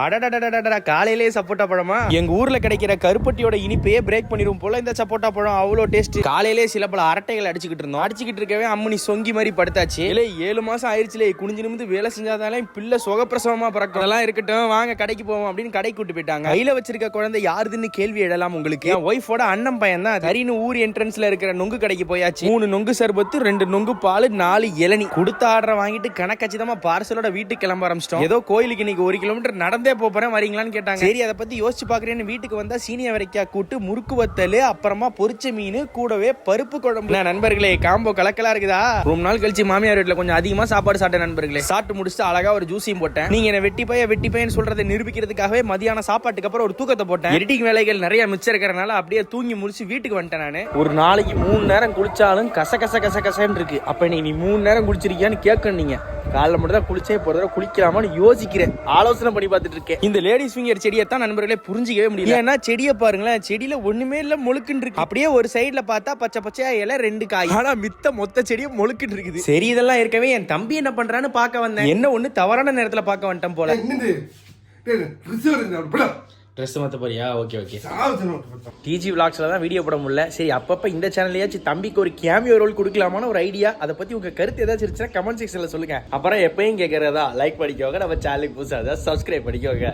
அடடடடடா, காலையிலேயே சப்போட்டா பழமா? எங்க ஊர்ல கிடைக்கிற கருப்பட்டியோட இனிப்பையே பிரேக் பண்ணிரும் போல இந்த சப்போட்டா பழம். அவ்வளோ டேஸ்ட். காலையிலேயே சில பல அரட்டைகள் அடிச்சுக்கிட்டு இருந்தோம். அடிச்சுக்கிட்டு இருக்கவே அம்மனி சொங்கி மாதிரி படுத்தாச்சு. இல்லை 7 மாசம் ஆயிடுச்சுலே, குனிஞ்சு நிமிந்து வேலை செஞ்சாதாலே பிள்ளை சுகப்பிரசவமா பிறக்கும். அதெல்லாம் இருக்கட்டும், வாங்க கடைக்கு போவோம் அப்படின்னு கடைக்கு கூட்டு போயிட்டாங்க. கையில வச்சிருக்க குழந்தை யாருதுன்னு கேள்வி எழலாம் உங்களுக்கு. என் ஒய்ஃபோட அண்ணன் பையன் தான். சரின்னு ஊர் என்ட்ரன்ஸ்ல இருக்கிற நொங்கு கடைக்கு போயாச்சு. 3 நொங்கு சர்பத்து, 2 நொங்கு பால், 4 இளநி கொடுத்த ஆர்டரை வாங்கிட்டு கணக்கச்சிதமா பார்சலோட வீட்டுக்கு கிளம்ப ஆரம்பிச்சிட்டோம். ஏதோ கோயிலுக்கு இன்னைக்கு 1 கிலோமீட்டர் நடந்தே போறேன், வரீங்களான்னு கேட்டாங்க. சரி, அதை பத்தி யோசிச்சு பாக்குறேன்னு வீட்டுக்கு வந்தா சீனிய வரைக்கா கூட்டு, முறுக்கு வத்தல், அப்புறமா பொரிச்ச மீன், கூடவே பருப்பு குழம்பு. நண்பர்களே, காம்போ கலக்கலா இருக்குதா? ரொம்ப நாள் கழிச்சு மாமியார் வீட்டுல கொஞ்சம் அதிகமா சாப்பாடு சாப்பிட்ட நண்பர்களே. சாப்பிட்டு முடிச்சுட்டு அழகா ஒரு ஜூஸையும் போட்டேன். நீங்க என்ன வெட்டி பையன் சொல்றதை நிரூபிக்கிறதுக்காகவே மதியான சாப்பாட்டுக்கு அப்புறம் ஒரு தூக்கத்தை போட்டேன். எடிட்டிங் வேலைகள் நிறைய மிச்சம் இருக்கிறனால அப்படியே தூங்கி முடிச்சு வீட்டுக்கு வந்துட்டேன். நானு ஒரு நாளைக்கு 3 நேரம் குளிச்சாலும் கச கச கச கசன்னு இருக்கு. அப்ப நீ 3 நேரம் குளிச்சிருக்கியான்னு கேட்கணும். நீங்க காலைல மட்டும் தான் குளிச்சே போறத குளிக்கலாமான்னு யோசிக்கிறேன், ஆலோசனை பண்ணி பார்த்துட்டு இருக்கேன். இந்த லேடிஸ் ஃபிங்கர் செடியை தான் நண்பர்களே புரிஞ்சிக்கவே முடியல. ஏன்னா செடியை பாருங்களேன், செடியில ஒண்ணுமே இல்ல, முழுக்குன்னு இருக்கு. அப்படியே ஒரு சைடுல பார்த்தா பச்சை பச்சையா இலை 2 காய், ஆனா மொத்த செடியும் முழுக்குன்னு இருக்குது. சரி, இதெல்லாம் இருக்கவே என் தம்பி என்ன பண்றான்னு பார்க்க வந்தேன். என்ன ஒண்ணு தவறான நேரத்துல பார்க்க வந்துட்டேன் போல. ட்ரெஸ் மாத்த போறியா? ஓகே. டிஜி விளாக்ஸ்ல தான் வீடியோ போட முடியல. சரி, அப்பப்ப இந்த சேனல்லையாச்சும் தம்பிக்கு ஒரு கேமியோ ரோல் கொடுக்கலாமான ஒரு ஐடியா. அதை பத்தி உங்க கருத்து ஏதாச்சும் இருந்துச்சுன்னா கமெண்ட் செக்ஷன்ல சொல்லுங்க. அப்புறம் எப்பயும் கேட்கறதா லைக் பண்ணிக்கோங்க, நம்ம சேனலுக்கு புதுசா சப்ஸ்கிரைப் பண்ணிக்கோங்க.